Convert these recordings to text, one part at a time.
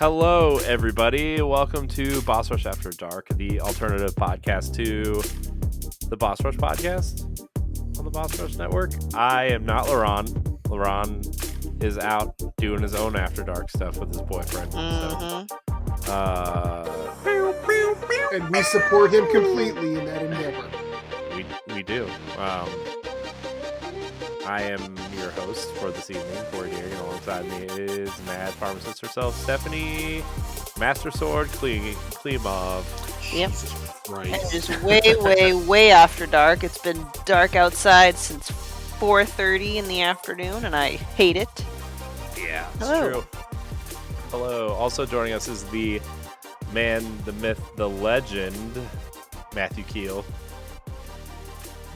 Hello, everybody. Welcome to Boss Rush After Dark, the alternative podcast to the Boss Rush podcast on the Boss Rush Network. I am not Laron. Laron is out doing his own After Dark stuff with his boyfriend. Mm-hmm. And we support him completely in that endeavor. We do. I am your host for this evening, Corey Deering, and alongside me is Mad Pharmacist herself, Stephanie Master Sword Klimov. Yep. Right. And it is way after dark. It's been dark outside since 4:30 in the afternoon, and I hate it. Yeah, it's Hello. true. Hello. Also joining us is the man, the myth, the legend, Matthew Keel.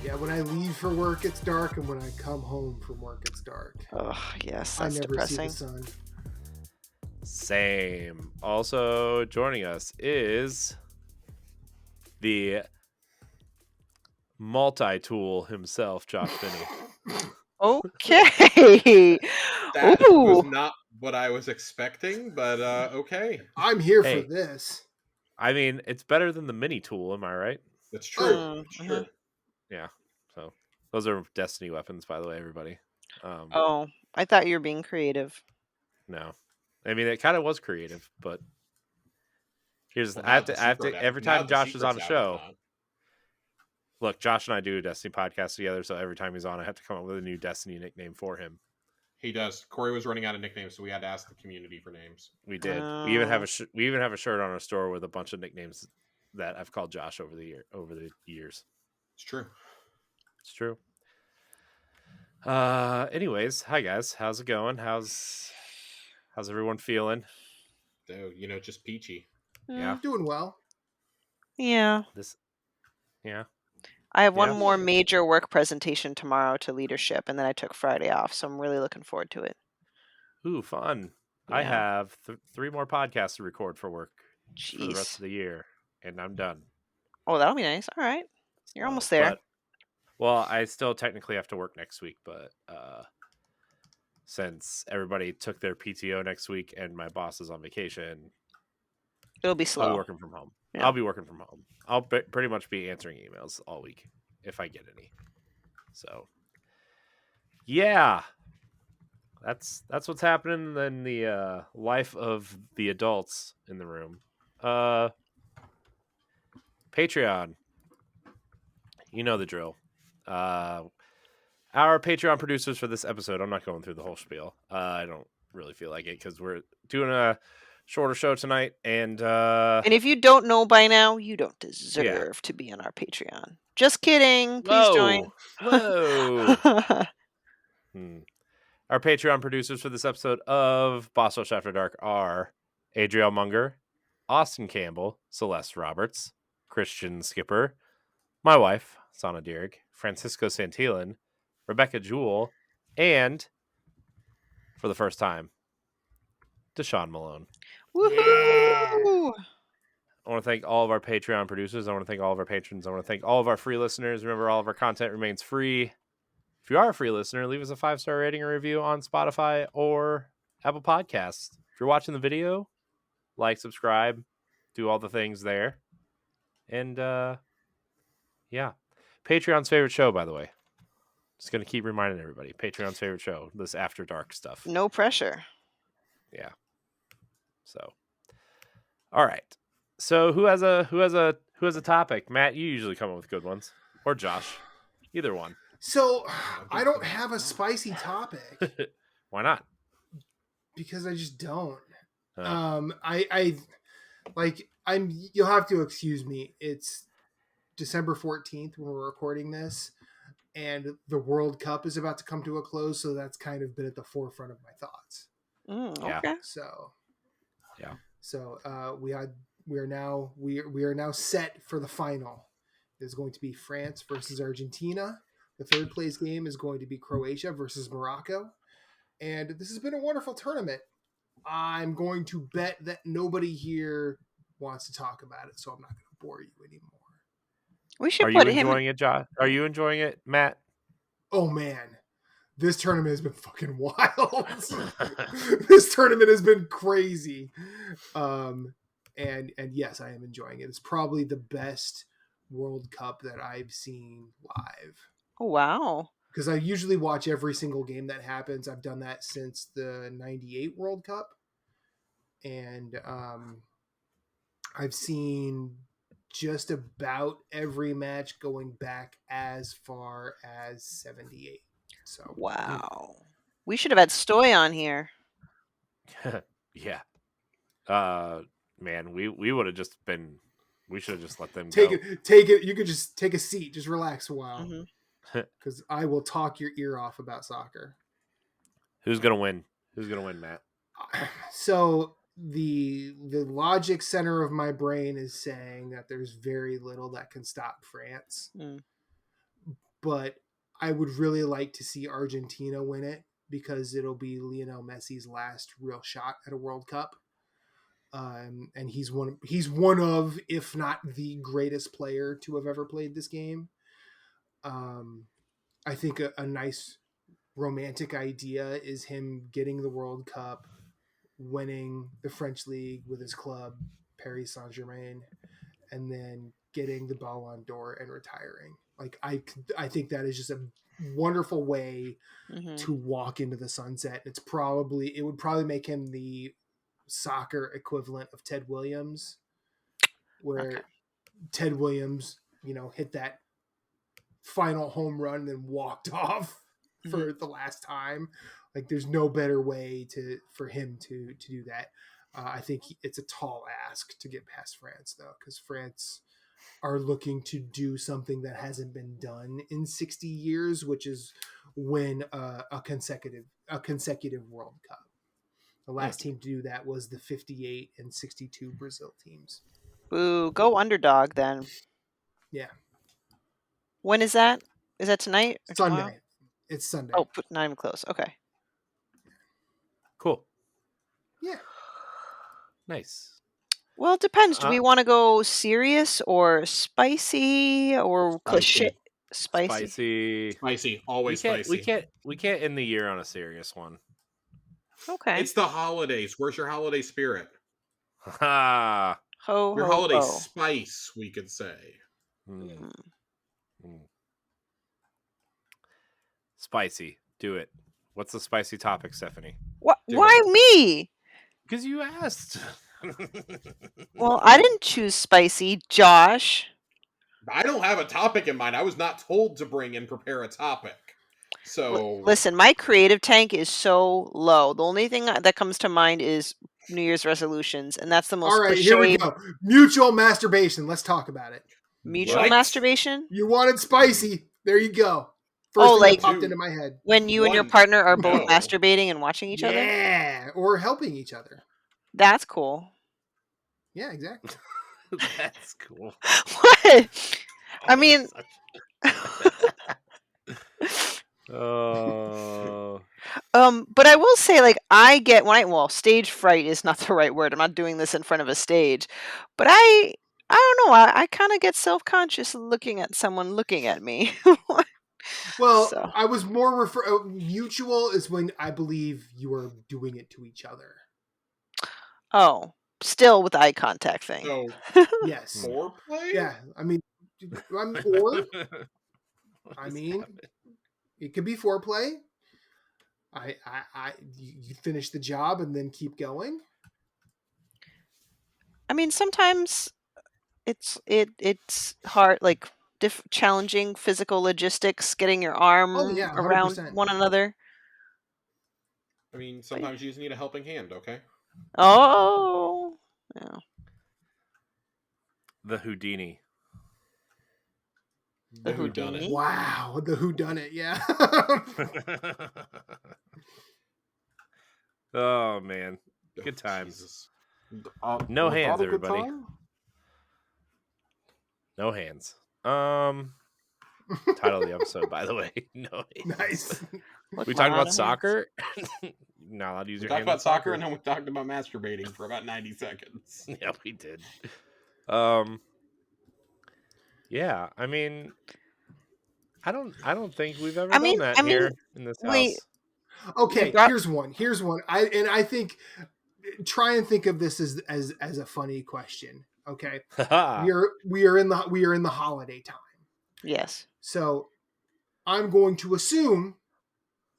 Yeah, when I leave for work, it's dark, and when I come home from work, it's dark. Oh, yes, I that's never depressing. see the sun. Same. Also joining us is the multi-tool himself, Josh Finney. Okay. That Ooh. was not what I was expecting, but okay. I'm here Hey. for this. I mean, it's better than the mini tool, am I right? That's true. Mhm. True. Yeah. So those are Destiny weapons, by the way, everybody. Oh, I thought you were being creative. No, I mean it kind of was creative, but here's Well, I have now to the secret every now time the Josh is on a secret's show. out, huh? Look, Josh and I do a Destiny podcast together, so every time he's on, I have to come up with a new Destiny nickname for him. He does. Corey was running out of nicknames, so we had to ask the community for names. We did. We even have a shirt on our store with a bunch of nicknames that I've called Josh over the years. It's true. It's true. Anyways, hi guys. How's it going? How's everyone feeling? So, just peachy. Yeah. Doing well. Yeah. Yeah. I have one Yeah. more major work presentation tomorrow to leadership, and then I took Friday off, so I'm really looking forward to it. Ooh, fun. I Yeah. have 3 more podcasts to record for work for the rest Jeez. of the year, and I'm done. Oh, that'll be nice. All right. You're So, almost there. Well, I still technically have to work next week, but since everybody took their PTO next week and my boss is on vacation, It'll be I'll be slow. working from home. Yeah. I'll be working from home. I'll pretty much be answering emails all week if I get any. So, yeah, that's what's happening in the life of the adults in the room. Patreon, you know the drill. Our Patreon producers for this episode, I'm not going through the whole spiel. I don't really feel like it because we're doing a shorter show tonight. And if you don't know by now, you don't deserve to be on our Patreon. Just kidding. Please join. Whoa. Our Patreon producers for this episode of Boss Rush After Dark are Adriel Munger, Austin Campbell, Celeste Roberts, Christian Skipper, my wife, Sana Dierig, Francisco Santillan, Rebecca Jewell, and for the first time, Deshaun Malone. Woohoo! I want to thank all of our Patreon producers. I want to thank all of our patrons. I want to thank all of our free listeners. Remember, all of our content remains free. If you are a free listener, leave us a 5-star rating or review on Spotify or Apple Podcasts. If you're watching the video, like, subscribe, do all the things there. And, yeah. Patreon's favorite show, by the way. Just going to keep reminding everybody. Patreon's favorite show. This After Dark stuff. No pressure. Yeah. So, all right. So who has a topic? Matt, you usually come up with good ones, or Josh, either one. So, I don't have a spicy topic Why not? because I just don't. Oh. You'll have to excuse me. It's December 14th when we're recording this, and the World Cup is about to come to a close, so that's kind of been at the forefront of my thoughts. Yeah. Okay. So, Yeah. So we are now set for the final. It's going to be France versus Argentina. The third place game is going to be Croatia versus Morocco. And this has been a wonderful tournament. I'm going to bet that nobody here wants to talk about it, so I'm not going to bore you anymore. We should Are you put him. enjoying it, Josh? Are you enjoying it, Matt? Oh man, this tournament has been fucking wild. This tournament has been crazy. And yes, I am enjoying it. It's probably the best World Cup that I've seen live. Oh, wow. Because I usually watch every single game that happens. I've done that since the '98 World Cup, and I've seen just about every match going back as far as '78. So Wow. We should have had Stoy on here. Yeah. Man, we would have just been. We should have just let them take go. it. You could just take a seat, just relax a while, Mm-hmm. because I will talk your ear off about soccer. Who's gonna win? Who's gonna win, Matt? So the logic center of my brain is saying that there's very little that can stop France, but I would really like to see Argentina win it because it'll be Lionel Messi's last real shot at a World Cup. And he's one of, if not the greatest player to have ever played this game. I think a nice romantic idea is him getting the World Cup, winning the French league with his club, Paris Saint-Germain, and then getting the Ballon d'Or and retiring. Like I think that is just a wonderful way to walk into the sunset. It would probably make him the soccer equivalent of Ted Williams, where Ted Williams, hit that final home run and then walked off for the last time. Like there's no better way for him to do that. I think it's a tall ask to get past France though, because France are looking to do something that hasn't been done in 60 years, which is win a consecutive World Cup. The last team to do that was the 58 and 62 Brazil teams. Boo, go underdog then. Yeah. When is that? Is that tonight or Sunday. tomorrow? It's Sunday. Oh, not even close. Okay. Cool. Yeah. Nice. Well, it depends. Do we want to go serious or spicy or cliche? Spicy. Always spicy. We can't end the year on a serious one. Okay. It's the holidays. Where's your holiday spirit? Ha. Ho, Your ho, holiday ho. spice, we could say. Spicy. Do it. What's the spicy topic, Stephanie? What? Why me? Because you asked. Well, I didn't choose spicy, Josh. I don't have a topic in mind. I was not told to bring and prepare a topic. So Listen, my creative tank is so low. The only thing that comes to mind is New Year's resolutions, and that's the most All right, cliched. here we go. Mutual masturbation. Let's talk about it. Mutual masturbation? You wanted spicy. There you go. First thing that popped into my head. When you and your partner are both masturbating and watching each other? Yeah, or helping each other. That's cool. Yeah, exactly. That's cool. What? I mean... but I will say, like, I get stage fright is not the right word. I'm not doing this in front of a stage, but I don't know. I kind of get self-conscious looking at someone looking at me. Well, so. I was more mutual is when I believe you are doing it to each other. Oh, still with the eye contact thing. So, yes. Foreplay? Yeah, I mean, it could be foreplay. You finish the job and then keep going. I mean, sometimes it's hard, like challenging physical logistics, getting your arm around one another. I mean, sometimes you just need a helping hand, okay? Oh, yeah. The Houdini. The Whodunit. Wow, the Whodunit, yeah. Oh man, good times. No hands, everybody. No hands. Title of the episode, by the way. No hands. Nice. We talked about soccer. Not allowed to use your hands. We talked about soccer, and then we talked about masturbating for about 90 seconds. Yeah, we did. Yeah, I mean, I don't think we've ever I done mean, that I mean, here in this wait. house. We Okay, brought. here's one. I think try and think of this as a funny question. Okay, Haha. we are in the holiday time, Yes. so I'm going to assume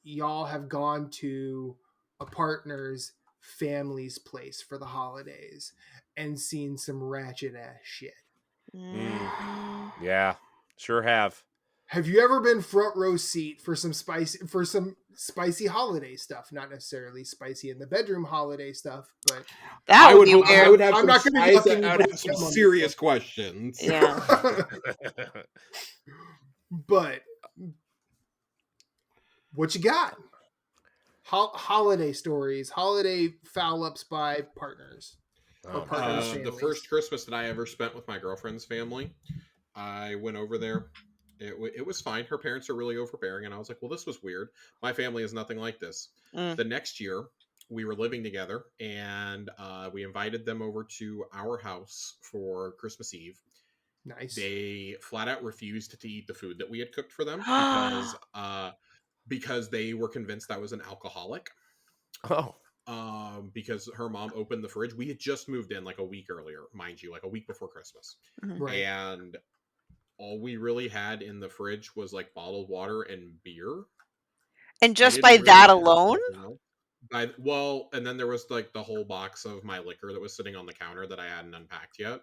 y'all have gone to a partner's family's place for the holidays and seen some ratchet ass shit. Mm, Yeah, sure have. Have you ever been front row seat for some spicy holiday stuff? Not necessarily spicy in the bedroom holiday stuff, but that I would would be I I'm, weird. would have I'm some not going to I yuck would anybody's have some yum on serious questions. Yeah. But what you got? Holiday stories, holiday foul ups by partners or Oh my partners' gosh. The families. first Christmas that I ever spent with my girlfriend's family, I went over there. It was fine. Her parents are really overbearing, and I was like, "Well, this was weird. My family is nothing like this." Mm. The next year, we were living together, and we invited them over to our house for Christmas Eve. Nice. They flat out refused to eat the food that we had cooked for them because they were convinced I was an alcoholic. Oh. Because her mom opened the fridge. We had just moved in like a week earlier, mind you, like a week before Christmas. Mhm. Right. And all we really had in the fridge was like bottled water and beer. And I just didn't by really that have alone? anything else. And then there was like the whole box of my liquor that was sitting on the counter that I hadn't unpacked yet.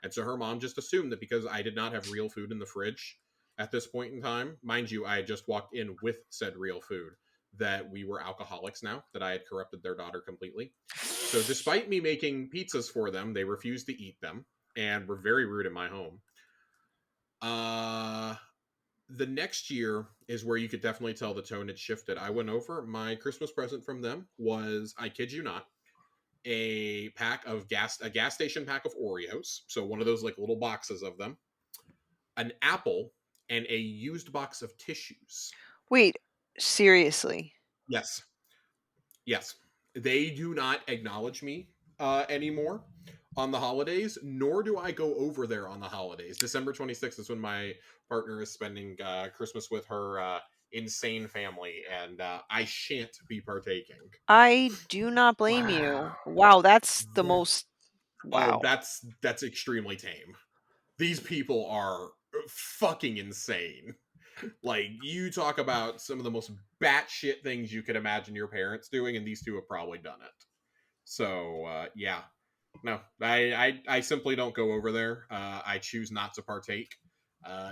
And so her mom just assumed that because I did not have real food in the fridge at this point in time, mind you, I had just walked in with said real food, that we were alcoholics now, that I had corrupted their daughter completely. So despite me making pizzas for them, they refused to eat them and were very rude in my home. The next year is where you could definitely tell the tone had shifted. I went over. My Christmas present from them was, I kid you not, a gas station pack of Oreos. So one of those like little boxes of them, an apple, and a used box of tissues. Wait, seriously? Yes, yes. They do not acknowledge me anymore on the holidays, nor do I go over there on the holidays. December 26th is when my partner is spending Christmas with her insane family, and I shan't be partaking. I do not blame you. Wow, that's the Yeah. most. Oh, Wow. that's extremely tame. These people are fucking insane. Like, you talk about some of the most batshit things you could imagine your parents doing, and these two have probably done it. So, yeah. No, I simply don't go over there. I choose not to partake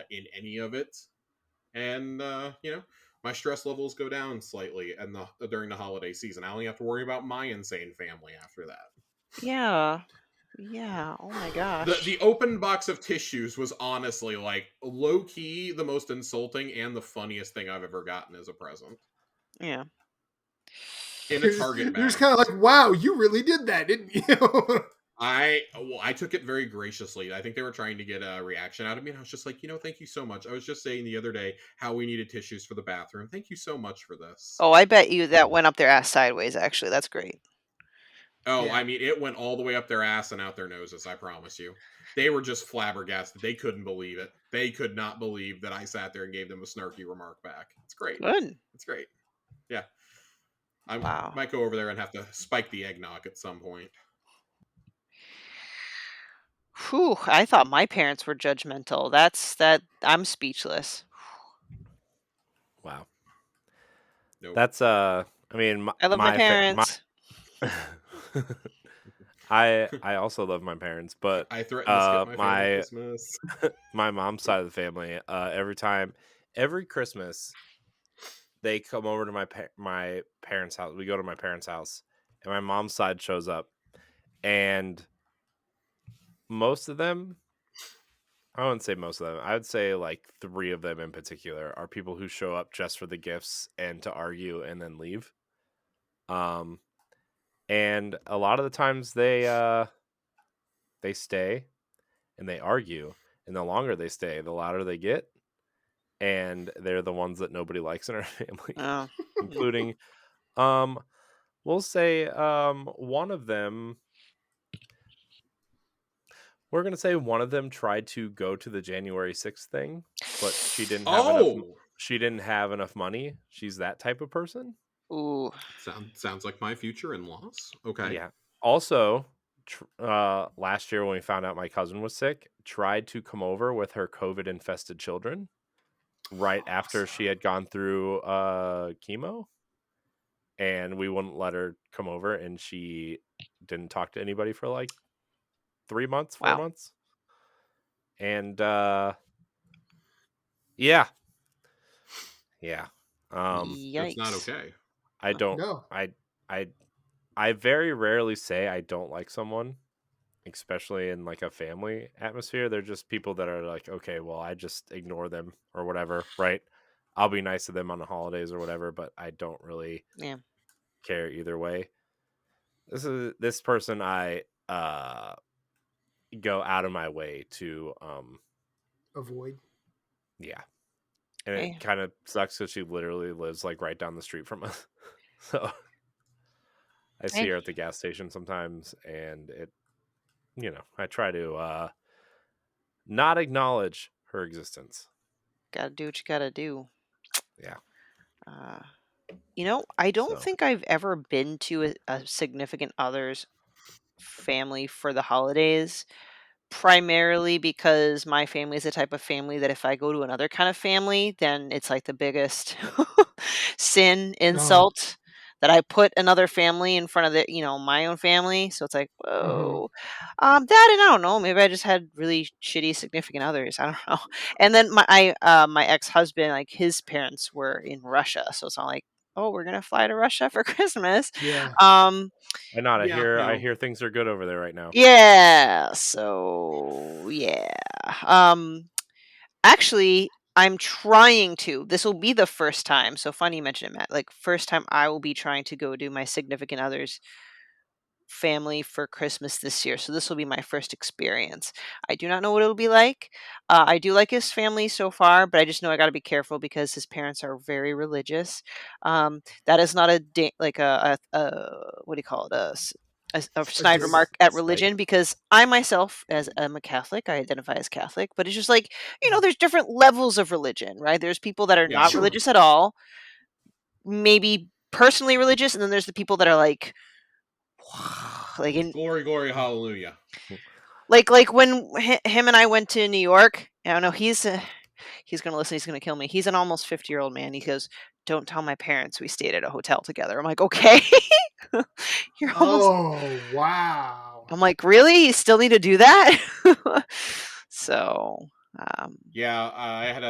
in any of it. And, my stress levels go down slightly during the holiday season. I only have to worry about my insane family after that. Yeah. Yeah. Oh my gosh. The open box of tissues was honestly like low key the most insulting and the funniest thing I've ever gotten as a present Yeah. in a Target You're just bag. kind of like, wow, you really did that, didn't you? I took it very graciously. I think they were trying to get a reaction out of me, and I was just like, thank you so much. I was just saying the other day how we needed tissues for the bathroom. Thank you so much for this. Oh, I bet you that went up their ass sideways, actually. That's great. Oh, Yeah. I mean, it went all the way up their ass and out their noses, I promise you. They were just flabbergasted. They couldn't believe it. They could not believe that I sat there and gave them a snarky remark back. It's great. Good. It's great. Yeah. I Wow. might go over there and have to spike the eggnog at some point. Whew. I thought my parents were judgmental. That. I'm speechless. Wow. Nope. That's I mean I love my my parents. I also love my parents, but I threatened to skip my family my Christmas. my mom's side of the family, every Christmas they come over to my parents' house. We go to my parents' house, and my mom's side shows up, and most of them, I wouldn't say most of them, I would say like 3 of them in particular are people who show up just for the gifts and to argue and then leave. And a lot of the times they stay and they argue, and the longer they stay, the louder they get, and they're the ones that nobody likes in our family, Oh. including we'll say one of them, We're gonna say one of them tried to go to the January 6th thing, but she didn't have enough. Oh, She didn't have enough money. She's that type of person. Ooh, sounds like my future in-laws. Okay. Yeah. Also, last year when we found out my cousin was sick, tried to come over with her COVID infested children right after she had gone through chemo, and we wouldn't let her come over, and she didn't talk to anybody for like 3 months, 4 wow. months. And yeah. Yeah. That's not Yikes. okay. I don't No. I I very rarely say I don't like someone, especially in like a family atmosphere. They're just people that are like, okay, well, I just ignore them or whatever, right? I'll be nice to them on the holidays or whatever, but I don't really Yeah. care either way. This person I go out of my way to Avoid. yeah. And it Hey, kind of sucks because she literally lives like right down the street from us. So I see hey, her at the gas station sometimes, and I try to not acknowledge her existence. gotta do what you gotta do. Yeah. Uh, I don't So think I've ever been to a significant other's family for the holidays. Primarily because my family is the type of family that if I go to another kind of family, then it's like the biggest sin, No. insult that I put another family in front of my own family. So it's like, Hmm. whoa. That and I don't know, maybe I just had really shitty significant others. I don't know. And then my ex-husband, like his parents were in Russia. So it's not like, oh, we're gonna fly to Russia for Christmas. Yeah. Um, why not? I Yeah, hear I no. hear things are good over there right now. yeah, so yeah. Um Actually, I'm trying to. This will be the first time. So funny you mentioned it, Matt. Like first time I will be trying to go do my significant other's family for Christmas this year. So this will be my first experience. I do not know what it'll be like. I do like his family so far, but I just know I got to be careful because his parents are very religious. That is not like what do you call it? A A snide dis. remark at Slight. religion because I myself, as I'm a Catholic, I identify as Catholic, but it's just like, there's different levels of religion, right? There's people that are Yeah. not Sure. religious at all, maybe personally religious, and then there's the people that are like, like in Glory, glory, hallelujah. like when him and I went to New York. I don't know. He's gonna listen. He's gonna kill me. He's an almost 50-year-old man. He goes, "Don't tell my parents we stayed at a hotel together." I'm like, okay. You're almost. Oh wow. I'm like, really? You still need to do that? So, Yeah, I had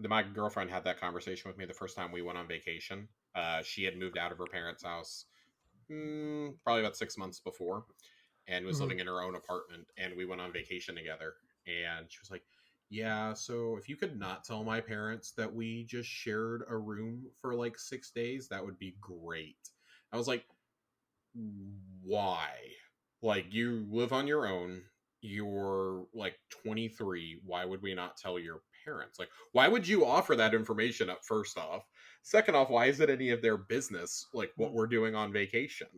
my girlfriend had that conversation with me the first time we went on vacation. She had moved out of her parents' house probably about 6 months before, and was Hmm. living in her own apartment. And we went on vacation together. And she was like, "Yeah, so if you could not tell my parents that we just shared a room for like 6 days, that would be great." I was like, "Why? Like, you live on your own. You're like 23. Why would we not tell your parents? Like, why would you offer that information up first off? Second off, why is it any of their business like what we're doing on vacation?"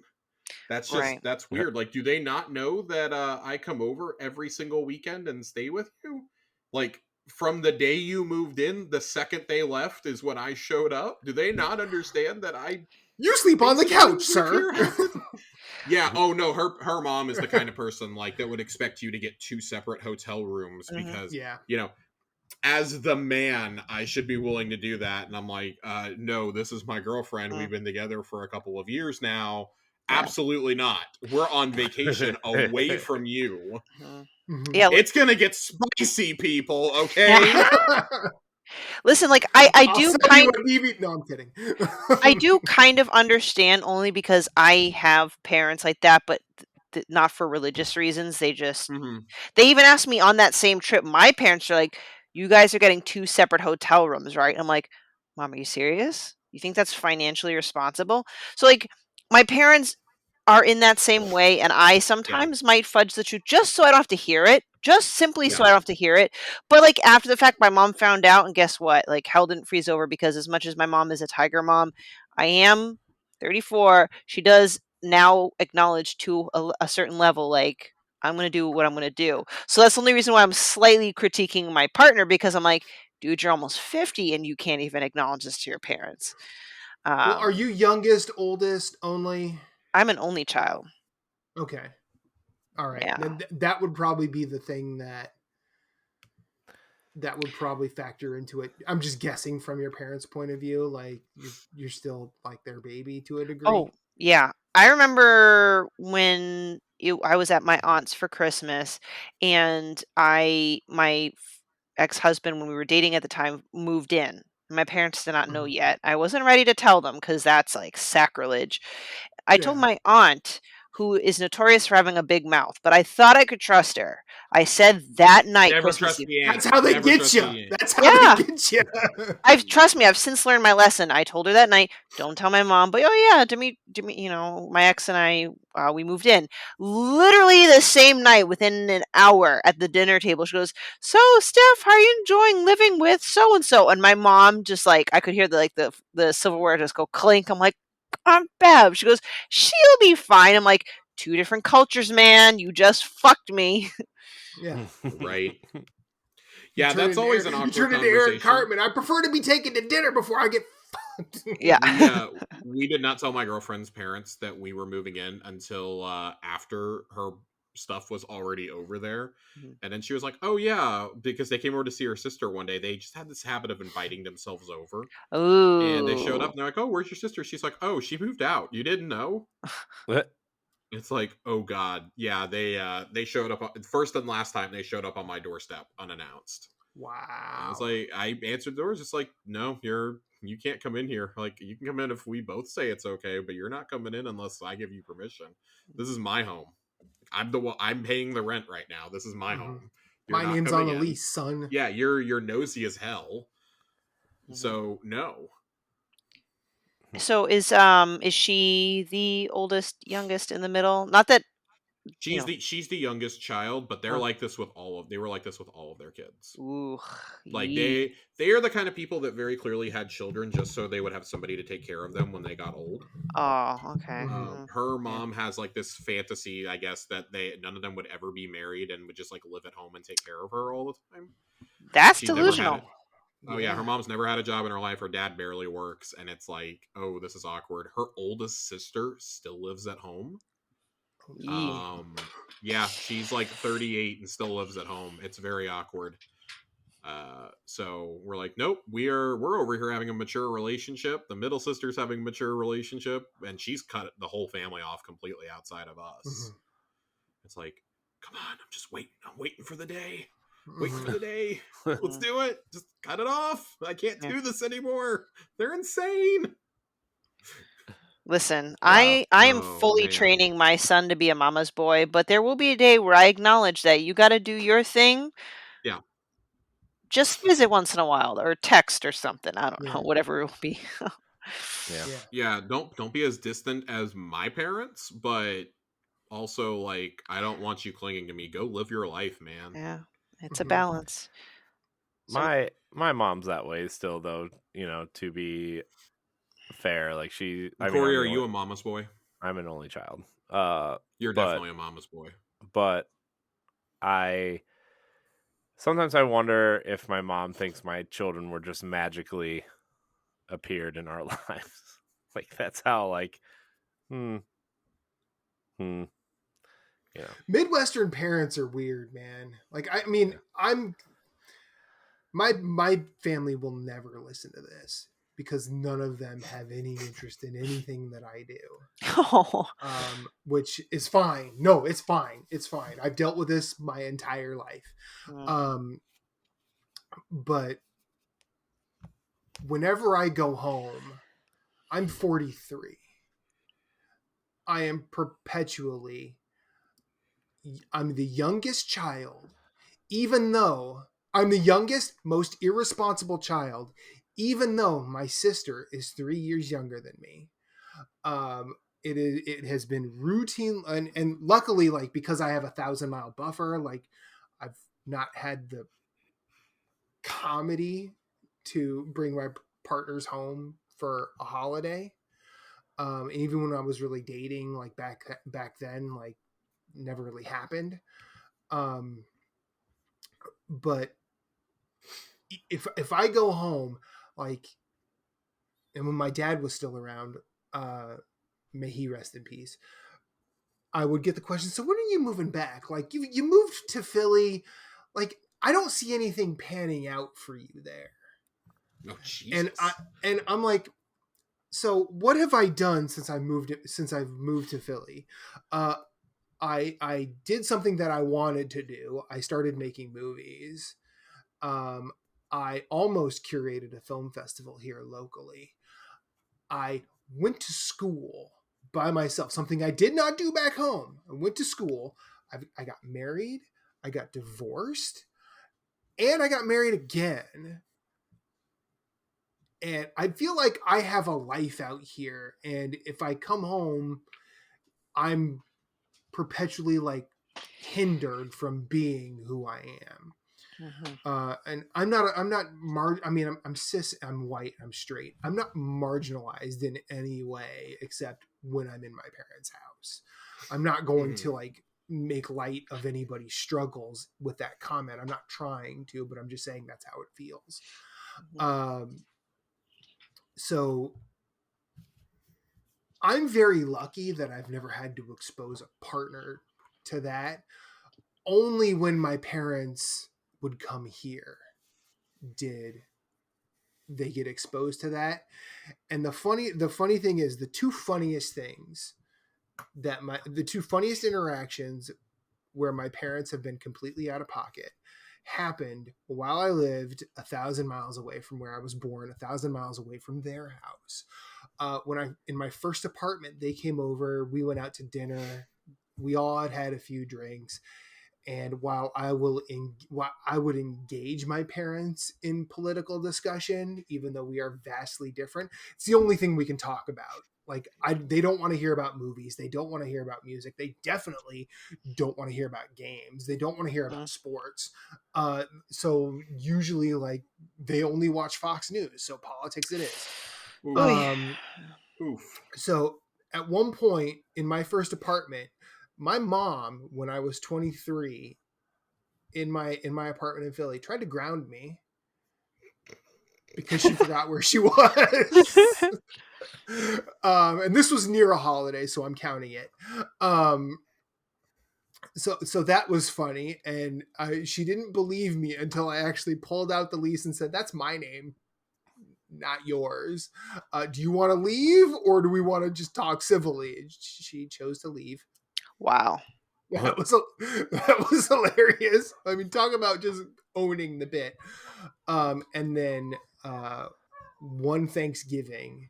right. That's weird. Like, do they not know that I come over every single weekend and stay with you? Like, from the day you moved in, the second they left is when I showed up. Do they not understand that I You sleep on the basically couch, live sir. here half the time? Yeah. Oh no, her mom is the kind of person like that would expect you to get two separate hotel rooms Hmm. because Yeah. as the man, I should be willing to do that. And I'm like, no, this is my girlfriend. We've been together for a couple of years now. Yeah. Absolutely not. We're on vacation away from you. Mhm. Hmm. Yeah. It's gonna get spicy, people, Yeah. okay? Listen, like I I'll do send you a DVD. No, I'm kidding. I do kind of understand only because I have parents like that, but not for religious reasons. Hmm. They even asked me on that same trip. My parents are like, "You guys are getting two separate hotel rooms, right?" I'm like, "Mom, are you serious? You think that's financially responsible?" So like, my parents are in that same way, and I Yeah, sometimes might fudge the truth just so I don't have to hear it, just simply so yeah. I don't have to hear it. But like after the fact, my mom found out, and guess what? Like hell didn't freeze over because as much as my mom is a tiger mom, I am 34. She does now acknowledge to a certain level, like I'm going to do what I'm going to do. So that's the only reason why I'm slightly critiquing my partner, because I'm like, dude, you're almost 50 and you can't even acknowledge this to your parents. Well, are you youngest, oldest, only? I'm an only child. Okay. All right. Yeah. Then that would probably be the thing that would probably factor into it. I'm just guessing from your parents' point of view, like you're still like their baby to a degree. Oh, yeah. I remember when I was at my aunt's for Christmas, and my ex-husband, when we were dating at the time, moved in. My parents did not know Mhm. yet. I wasn't ready to tell them because that's like sacrilege. I told Yeah. my aunt, who is notorious for having a big mouth, but I thought I could trust her. I said that night, Never Christmas trust Eve. the That's aunt. how they Never get trust you. the aunt. That's how Yeah. they get you. Trust me, I've since learned my lesson. I told her that night, don't tell my mom, but oh yeah, my ex and I, we moved in. Literally the same night, within an hour at the dinner table, she goes, "So, Steph, how are you enjoying living with so and so?" And my mom just like, I could hear the silverware just go clink. I'm like, Aunt Bev. She goes, "She'll be fine." I'm like, two different cultures, man. You just fucked me. Yeah. Right. You Yeah, turn that's into always an you awkward turn into Eric conversation. Cartman. I prefer to be taken to dinner before I get fucked. Yeah. We did not tell my girlfriend's parents that we were moving in until after her stuff was already over there. Mhm. And then she was like, "Oh yeah," because they came over to see her sister one day. They just had this habit of inviting themselves over. And they showed up Ooh. and they're like, "Oh, where's your sister?" She's like, "Oh, she moved out. You didn't know?" What? It's like, "Oh god. Yeah, they showed up first and last time they showed up on my doorstep unannounced." And I was Wow. like, I answered the doors, just like, "No, you can't come in here. Like, you can come in if we both say it's okay, but you're not coming in unless I give you permission. This is my home. I'm the one. I'm paying the rent right now. This is my Mhm. home. You're My not name's on coming the in. lease, son. Yeah, you're nosy as hell. Mhm. So no, So is she the oldest, youngest, in the middle? Not that, you know. she's the youngest child, but Oh, they were like this with all of their kids. ooh, Like yee. they are the kind of people that very clearly had children just so they would have somebody to take care of them when they got old. Oh, okay. Mhm. Her Yeah. mom has like this fantasy, I guess, that none of them would ever be married and would just like live at home and take care of her all the time. That's She's never had delusional. it. Oh yeah, her mom's never had a job in her life. Her dad barely works, and it's like, oh, this is awkward. Her oldest sister still lives at home. Yee. Yeah, she's like 38 and still lives at home. It's very awkward. So we're like, nope, we're over here having a mature relationship. The middle sister's having a mature relationship, and she's cut the whole family off completely outside of us. Mhm. It's like, come on, I'm just waiting. I'm waiting for the day. Waiting for Mhm. the day. Let's Mhm. do it. Just cut it off. I can't Yeah. do this anymore. They're insane. Listen, Wow. I am Oh fully man. training my son to be a mama's boy, but there will be a day where I acknowledge that you got to do your thing. Yeah. Just visit once in a while, or text or something. I don't know, Yeah. whatever it will be. Yeah. Yeah. Yeah. Don't be as distant as my parents, but also like I don't want you clinging to me. Go live your life, man. Yeah, it's a Mhm. balance. Some My mom's that way still though, to be fair. Like I mean Corey, are you a mama's boy? I'm an only child. You're But definitely a mama's boy. but I sometimes I wonder if my mom thinks my children were just magically appeared in our lives. Like that's how like hmm hmm you know. Midwestern parents are weird, man. Like I mean, my family will never listen to this because none of them have any interest in anything that I do. Oh, Which is fine. No, it's fine. It's fine. I've dealt with this my entire life. mm, Um, but whenever I go home, I'm 43. I am perpetually, I'm the youngest child, even though I'm the youngest, most irresponsible child, even though my sister is 3 years younger than me. Um, it has been routine, and luckily, like because I have 1,000 mile buffer, like I've not had the comedy to bring my partners home for a holiday. And even when I was really dating, like back then, like never really happened. But if I go home, like, and when my dad was still around, may he rest in peace, I would get the question, so when are you moving back? Like, you moved to Philly, like, I don't see anything panning out for you there. Oh, Jesus. And I'm like, so what have I done since I've moved to Philly? I did something that I wanted to do. I started making movies. I almost curated a film festival here locally. I went to school by myself, something I did not do back home. I went to school. I got married. I got divorced. And I got married again. And I feel like I have a life out here. And if I come home, I'm perpetually like hindered from being who I am. And I'm cis, I'm white, I'm straight. I'm not marginalized in any way except when I'm in my parents' house. I'm not going to like make light of anybody's struggles with that comment. I'm not trying to, but I'm just saying that's how it feels. So I'm very lucky that I've never had to expose a partner to that. Only when my parents would come here did they get exposed to that. And the funny thing is, the two funniest interactions where my parents have been completely out of pocket happened while I lived 1,000 miles away from where I was born, 1,000 miles away from their house. In my first apartment, they came over, we went out to dinner, we all had a few drinks. And while I would engage my parents in political discussion, even though we are vastly different, it's the only thing we can talk about. Like, they don't want to hear about movies. They don't want to hear about music. They definitely don't want to hear about games. They don't want to hear about sports. So usually, like, they only watch Fox News. So politics it is. Oof. So at one point in my first apartment, my mom, when I was 23, in my apartment in Philly, tried to ground me because she forgot where she was. And this was near a holiday, so I'm counting it. So that was funny, and she didn't believe me until I actually pulled out the lease and said, "That's my name, not yours. Do you want to leave, or do we want to just talk civilly?" And she chose to leave. Wow. That was hilarious. I mean, talk about just owning the bit. And then one Thanksgiving,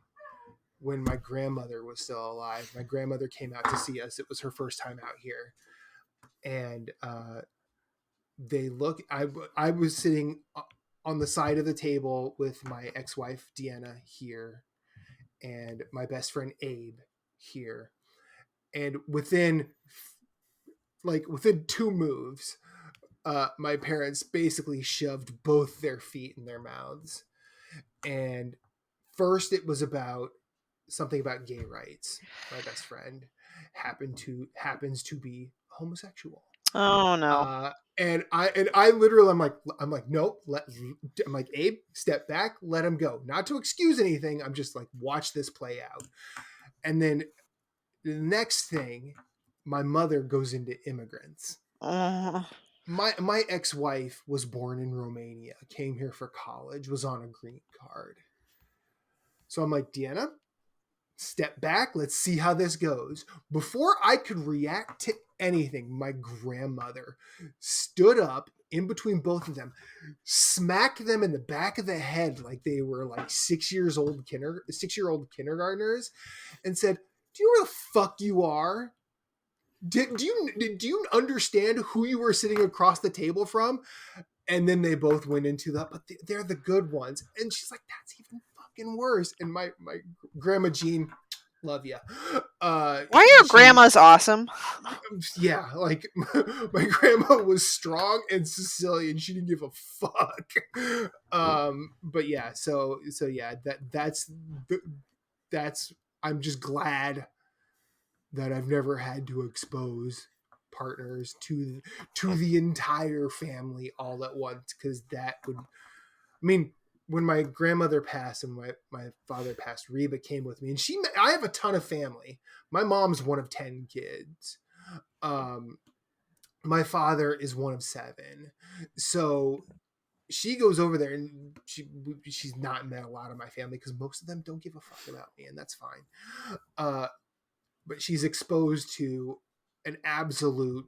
when my grandmother was still alive, my grandmother came out to see us. It was her first time out here, and I was sitting on the side of the table with my ex-wife Deanna here, and my best friend Abe here, and within 2 moves, my parents basically shoved both their feet in their mouths. And first it was about something about gay rights. My best friend happens to be homosexual. Oh no. And I literally, I'm like, nope. I'm like, Abe, step back, let him go. Not to excuse anything. I'm just like, watch this play out. And then the next thing, my mother goes into immigrants. My ex-wife was born in Romania, came here for college, was on a green card. So I'm like, Deanna, step back. Let's see how this goes. Before I could react to anything, my grandmother stood up in between both of them, smacked them in the back of the head like they were like 6-year-old kindergartners, and said, "Do you know where the fuck you are? Do you understand who you were sitting across the table from?" And then they both went into that, but they're the good ones. And she's like, "That's even fucking worse." And my grandma Jean, love you. Why are grandmas awesome? Yeah, like my grandma was strong and Sicilian. She didn't give a fuck. But yeah, so yeah, that's I'm just glad that I've never had to expose partners to the entire family all at once, because that would, I mean, when my grandmother passed and my father passed, Reba came with me, and I have a ton of family. My mom's one of 10 kids. My father is one of 7. So she goes over there, and she's not met a lot of my family because most of them don't give a fuck about me, and that's fine. But she's exposed to an absolute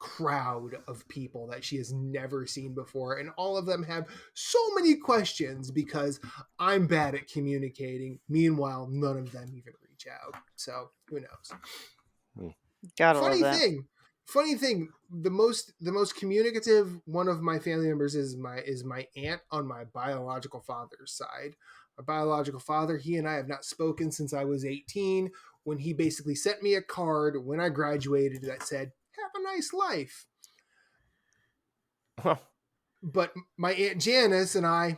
crowd of people that she has never seen before, and all of them have so many questions because I'm bad at communicating. Meanwhile, none of them even reach out. So who knows? Gotta love that. Funny thing, the most communicative one of my family members is my aunt on my biological father's side. My biological father, he and I have not spoken since I was 18, when he basically sent me a card when I graduated that said, "Have a nice life." But my Aunt Janice and I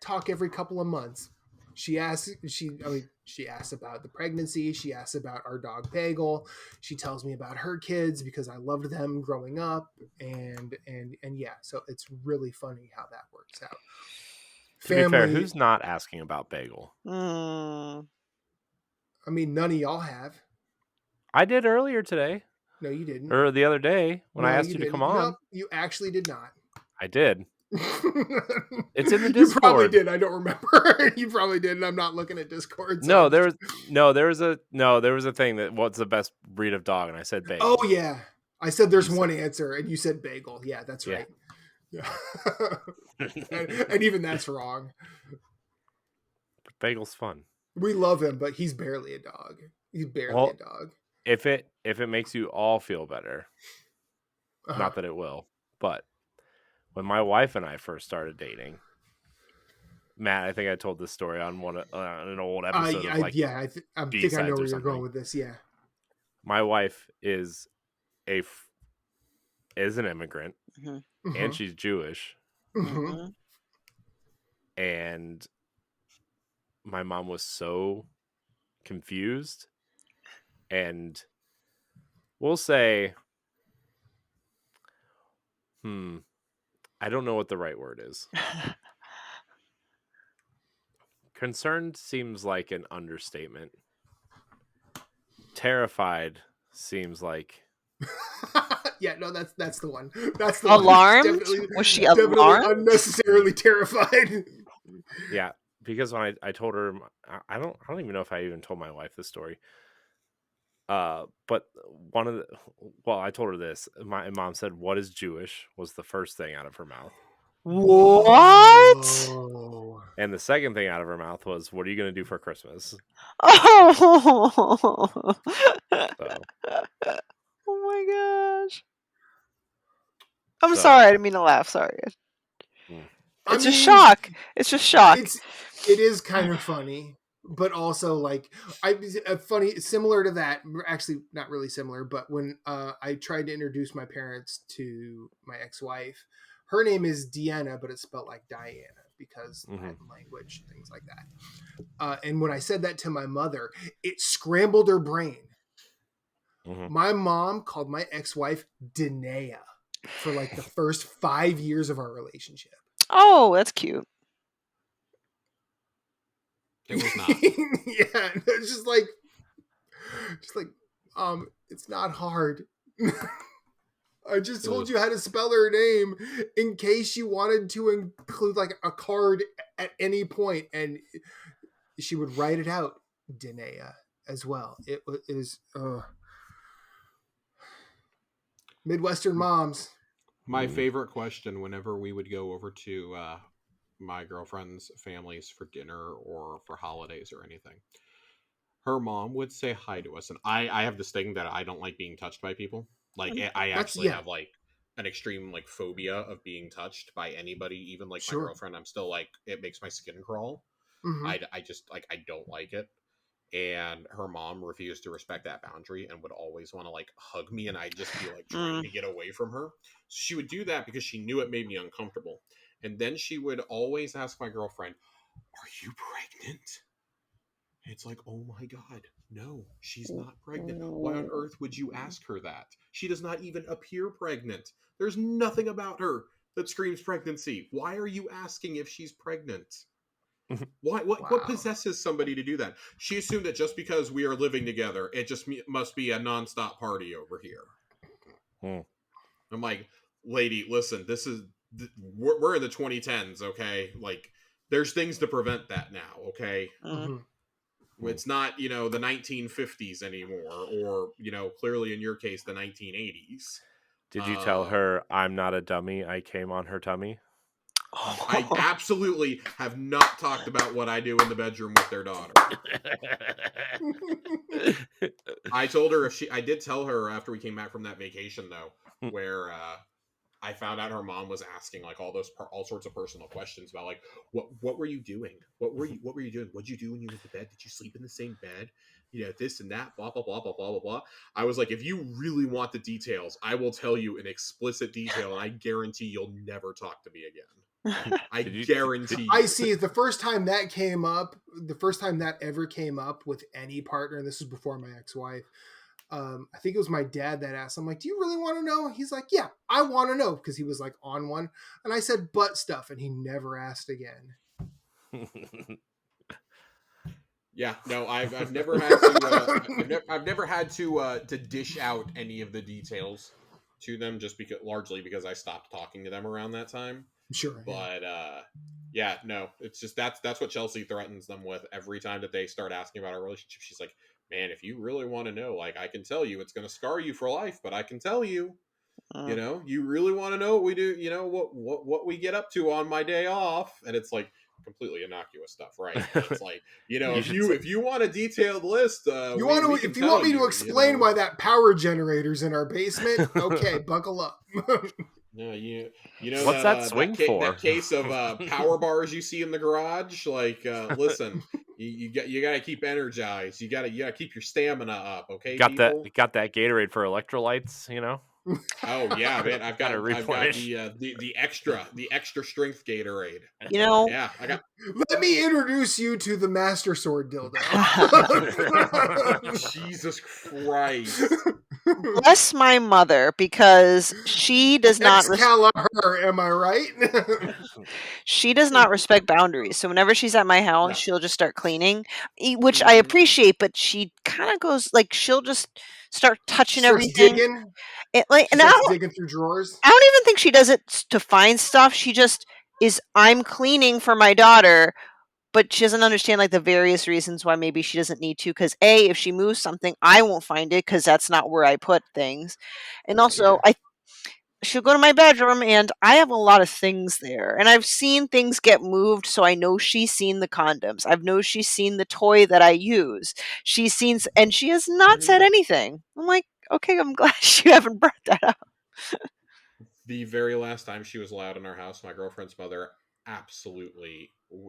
talk every couple of months. She asks about the pregnancy. She asks about our dog Bagel. She tells me about her kids because I loved them growing up, and yeah. So it's really funny how that works out. To be fair, who's not asking about Bagel? Mm. I mean, none of y'all have. I did earlier today. No, you didn't. Or the other day when I asked you to come on. Nope, you actually did not. I did. It's in the Discord. You probably did. I don't remember. You probably did, and I'm not looking at Discord. So there was a thing that what's the best breed of dog, and I said Bagel. Oh yeah, I said there's one answer, and you said Bagel. Yeah, that's right. Yeah. and even that's wrong. Bagel's fun. We love him, but he's barely a dog. He's barely a dog. If it makes you all feel better, not that it will, but when my wife and I first started dating, Matt, I think I told this story on an old episode of I think I know where you're going with this. Yeah, my wife is an immigrant, and she's Jewish, and my mom was so confused, and we'll say, I don't know what the right word is. Concerned seems like an understatement. Terrified seems like. Yeah, no, that's the one. That's the alarmed. One. Was she definitely alarmed? Unnecessarily terrified. Yeah, because when I told her, I don't even know if I even told my wife this story. But I told her this. My mom said, "What is Jewish?" was the first thing out of her mouth. What? Oh. And the second thing out of her mouth was, "What are you going to do for Christmas?" Oh. So. Oh my gosh. I'm sorry, I didn't mean to laugh. Sorry. It's just shock. It's just shock. It is kind of funny, but also like funny, similar to that. Actually, not really similar, but when I tried to introduce my parents to my ex-wife, her name is Deanna, but it's spelled like Diana because Latin language, things like that. And when I said that to my mother, it scrambled her brain. My mom called my ex-wife Danaea for like the first 5 years of our relationship. Oh, that's cute. It was not. Yeah, it's just like, it's not hard. I just told you how to spell her name in case you wanted to include like a card at any point, and she would write it out, Danaea, as well. It was Midwestern moms. My favorite question whenever we would go over to my girlfriend's families for dinner or for holidays or anything, her mom would say hi to us, and I have this thing that I don't like being touched by people. Like I actually have like an extreme like phobia of being touched by anybody, even like my girlfriend. I'm still like, it makes my skin crawl. I just like, I don't like it. And her mom refused to respect that boundary and would always want to like hug me, and I'd just be like trying to get away from her. So she would do that because she knew it made me uncomfortable. And then she would always ask my girlfriend, "Are you pregnant?" It's like, oh my God, no, she's not pregnant. Why on earth would you ask her that? She does not even appear pregnant. There's nothing about her that screams pregnancy. Why are you asking if she's pregnant? Why? What possesses somebody to do that? She assumed that just because we are living together, it just must be a nonstop party over here. I'm like, lady, listen, this is we're in the 2010s, okay? Like, there's things to prevent that now, okay? It's not, the 1950s anymore, or, clearly in your case, the 1980s. Did you tell her, I'm not a dummy, I came on her tummy? I absolutely have not talked about what I do in the bedroom with their daughter. I told her I did tell her after we came back from that vacation, though, where I found out her mom was asking like all sorts of personal questions about like what were you doing? What were you doing? What'd you do when you went to bed? Did you sleep in the same bed? This and that, blah blah blah blah blah blah blah. I was like, if you really want the details, I will tell you in explicit detail, and I guarantee you'll never talk to me again. I guarantee you. I see. The first time that came up, the first time that ever came up with any partner, and this was before my ex-wife, I think it was my dad that asked. I'm like, do you really want to know? He's like, yeah, I want to know, because he was like on one. And I said butt stuff, and he never asked again. Yeah, no, I've never had to I've never had to dish out any of the details to them, just largely because I stopped talking to them around that time. Sure. But yeah, no, it's just that's what Chelsea threatens them with every time that they start asking about our relationship. She's like, man, if you really want to know, like, I can tell you, it's going to scar you for life, but I can tell you, you really want to know what we do, what we get up to on my day off. And it's like completely innocuous stuff, right? But it's like, if you want a detailed list, if you want me to explain why that power generator's in our basement, okay, buckle up. No, what's that swing for? That case of power bars you see in the garage. Like, listen, you got to keep energized. You got to keep your stamina up. Okay, got people? that Gatorade for electrolytes. Oh yeah, man! I've got the extra strength Gatorade. Yeah, I got. Let me introduce you to the Master Sword dildo. Jesus Christ! Bless my mother, because she does not Excalibur, am I right? She does not respect boundaries. So whenever she's at my house, she'll just start cleaning, which I appreciate. But she kind of goes like, she'll just start touching everything. Digging. Digging through drawers. I don't even think she does it to find stuff. She just is. I'm cleaning for my daughter, but she doesn't understand like the various reasons why maybe she doesn't need to. Because if she moves something, I won't find it because that's not where I put things. And also, she'll go to my bedroom, and I have a lot of things there, and I've seen things get moved, so I know she's seen the condoms. I know she's seen the toy that I use. She's seen, and she has not said anything. I'm like, okay, I'm glad you haven't brought that up. The very last time she was allowed in our house, my girlfriend's mother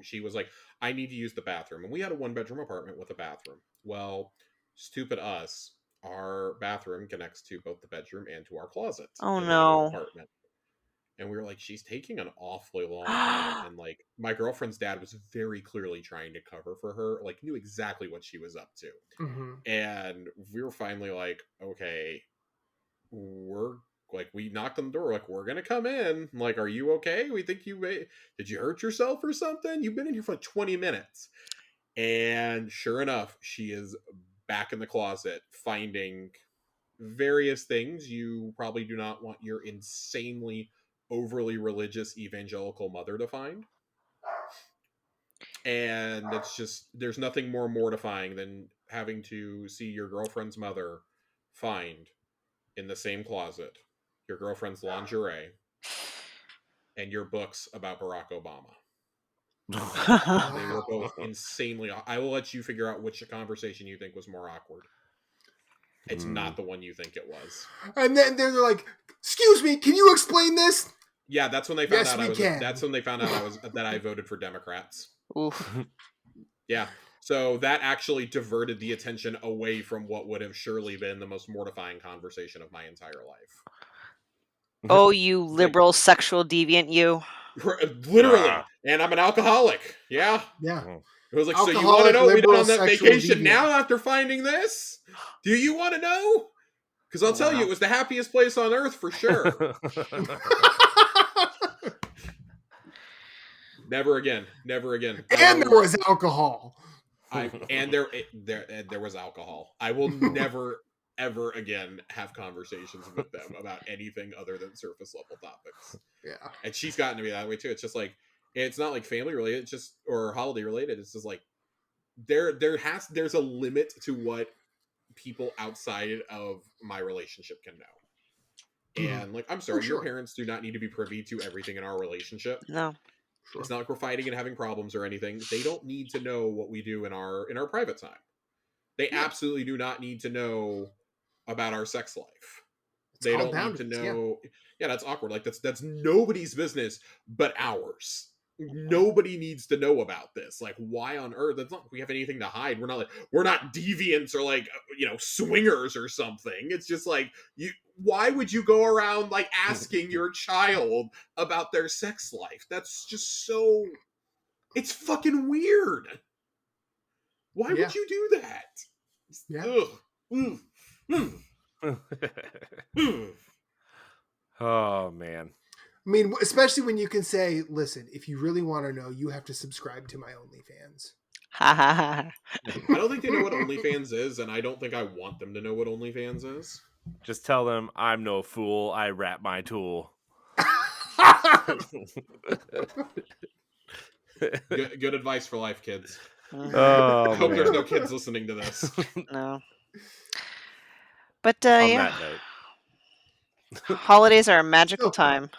she was like, I need to use the bathroom. And we had a 1-bedroom apartment with a bathroom. Well, stupid us, our bathroom connects to both the bedroom and to our closet. Oh no. Apartment. And we were like, she's taking an awfully long time. And like, my girlfriend's dad was very clearly trying to cover for her, like, knew exactly what she was up to. And we were finally like, okay, we knocked on the door, like, we're gonna come in. I'm like, are you okay? We think did you hurt yourself or something? You've been in here for like 20 minutes. And sure enough, she is back in the closet finding various things you probably do not want your insanely overly religious evangelical mother to find. And it's just, there's nothing more mortifying than having to see your girlfriend's mother find in the same closet your girlfriend's lingerie and your books about Barack Obama. They were both insanely. I will let you figure out which conversation you think was more awkward. It's not the one you think it was. And then they're like, "Excuse me, can you explain this?" Yeah, that's when they found out. That's when they found out that I voted for Democrats. Oof. Yeah. So that actually diverted the attention away from what would have surely been the most mortifying conversation of my entire life. Oh, you liberal sexual deviant, you. Literally. And I'm an alcoholic. Yeah. Yeah. It was like, so you want to Alcoholic, know we went liberal, on that sexual vacation deviant. now after finding this? Do you want to know? Because I'll tell you, it was the happiest place on earth for sure. Never again. Never again. And there was alcohol. There was alcohol. I will never ever again have conversations with them about anything other than surface level topics. Yeah. And she's gotten to be that way too. It's just like, it's not like family related, it's just, or holiday related. It's just like there's a limit to what people outside of my relationship can know. And like, I'm sorry, your parents do not need to be privy to everything in our relationship. No. Sure. It's not like we're fighting and having problems or anything. They don't need to know what we do in our private time. They absolutely do not need to know about our sex life. They don't need to know. Yeah, that's awkward. Like that's nobody's business but ours. Nobody needs to know about this. Like, why on earth? It's not like we have anything to hide. We're not deviants or like, swingers or something. It's just like, why would you go around like asking your child about their sex life? That's just so, it's fucking weird. Why would you do that? Yeah. Oh man. I mean, especially when you can say, listen, if you really want to know, you have to subscribe to my OnlyFans. Ha ha ha. I don't think they know what OnlyFans is, and I don't think I want them to know what OnlyFans is. Just tell them I'm no fool. I rap my tool. Good advice for life, kids. Oh, I hope there's man. no kids listening to this. No. But On yeah, that note. holidays are a magical time.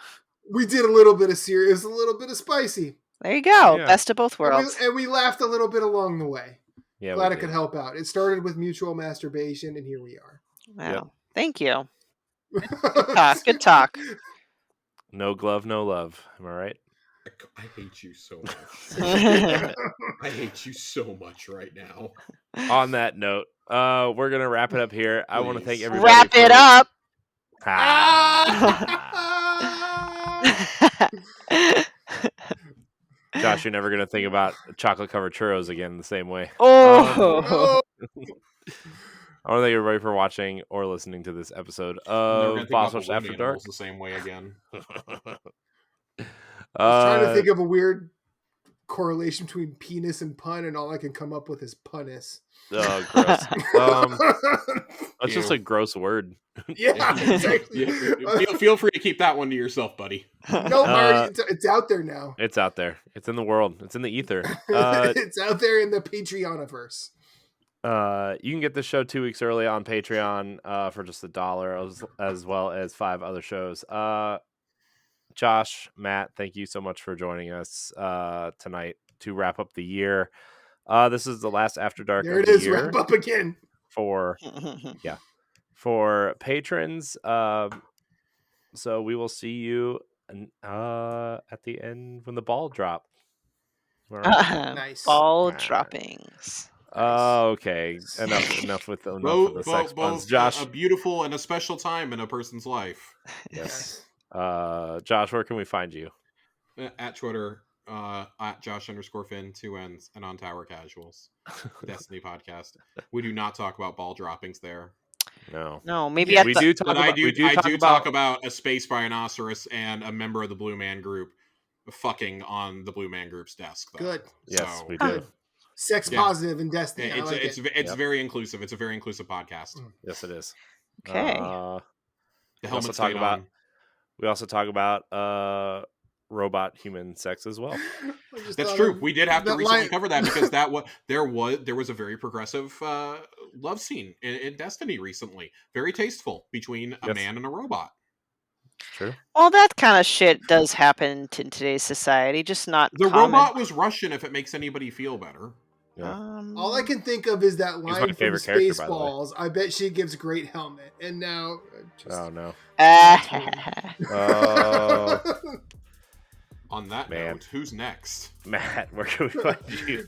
We did a little bit of serious, a little bit of spicy. There you go. Yeah. Best of both worlds. And we laughed a little bit along the way. Yeah, Glad we it could did. help out. It started with mutual masturbation, and here we are. Wow. Yep. Thank you. Good talk. No glove, no love. Am I right? I hate you so much. I hate you so much right now. On that note, we're gonna wrap it up here. I want to thank Please. everybody. Wrap it up. Josh, you're never gonna think about chocolate covered churros again the same way. Oh. I want to thank everybody for watching or listening to this episode I'm never of gonna think Boss about Rush balloon After Dark. animals the same way again. I was trying to think of a weird correlation between penis and pun, and all I can come up with is punnis. Oh, gross. That's just a gross word. Yeah, exactly. Feel free to keep that one to yourself, buddy. No, Marty, it's out there now. It's out there. It's in the world. It's in the ether. It's out there in the Patreoniverse. You can get this show 2 weeks early on Patreon for just $1, as well as 5 other shows. Josh, Matt, thank you so much for joining us tonight to wrap up the year. This is the last After Dark There of it the is, year wrap up again. for patrons. So we will see you at the end when the ball drop. All right. Nice. Ball droppings. Okay. Enough with the sex puns. Josh, a beautiful and a special time in a person's life. Yes. Josh, where can we find you? At Twitter, at Josh_Finn, 2 N's, and on Tower Casuals. Destiny podcast. We do not talk about ball droppings there. No, maybe we do talk about. I do talk about a space rhinoceros and a member of the Blue Man Group fucking on the Blue Man Group's desk. Though. Good. Yes, we do. Sex positive in Destiny. It's very inclusive. It's a very inclusive podcast. Yes, it is. Okay. The helmet's stayed on. We also talk about robot human sex as well. That's true. We did have to recently cover that because there was a very progressive love scene in Destiny recently. Very tasteful between a man and a robot. True. Well, that kind of shit does happen in today's society, just not the common. robot was Russian. If it makes anybody feel better. Yeah. All I can think of is that line from Spaceballs. I bet she gives great helmet. And now, oh no. On that note, who's next? Matt, where can we find you?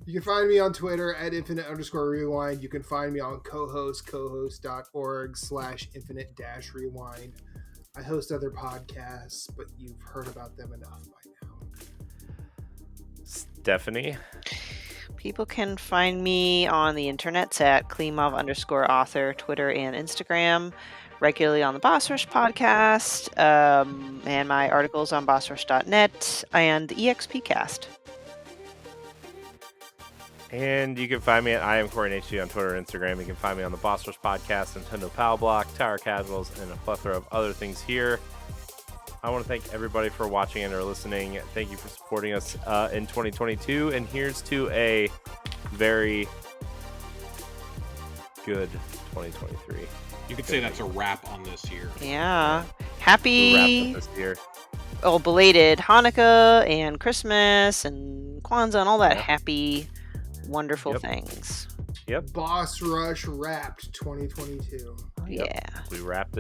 You can find me on Twitter at @infinite_rewind. You can find me on cohost.org/infinite-rewind. I host other podcasts, but you've heard about them enough by now. Stephanie? People can find me on the internet at Klimov_author, Twitter and Instagram, regularly on the Boss Rush podcast, and my articles on bossrush.net and the EXPcast. And you can find me at I am Corey HG on Twitter and Instagram. You can find me on the Boss Rush podcast, Nintendo Pal Block, Tower Casuals, and a plethora of other things here. I want to thank everybody for watching and or listening. Thank you for supporting us in 2022. And here's to a very good 2023. You could say that's a wrap on this year. Yeah. We wrapped Happy, up this year. belated Hanukkah and Christmas and Kwanzaa and all that Yeah. happy, wonderful Yep. things. Yep. Boss Rush wrapped 2022. Yep. Yeah. We wrapped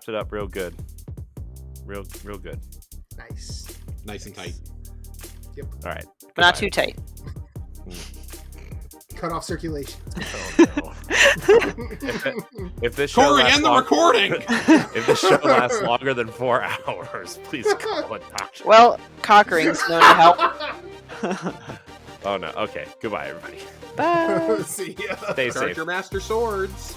it up real good. Real good. Nice. Nice and tight. Yep. All right. But not Goodbye. too tight. Cut off circulation. Oh, no. If this show Corey, lasts end the long- recording! if this show lasts longer than 4 hours, please call a doctor. Well, cock rings known to help. Oh no. Okay. Goodbye, everybody. Bye. See ya. Stay Charge safe. your master swords.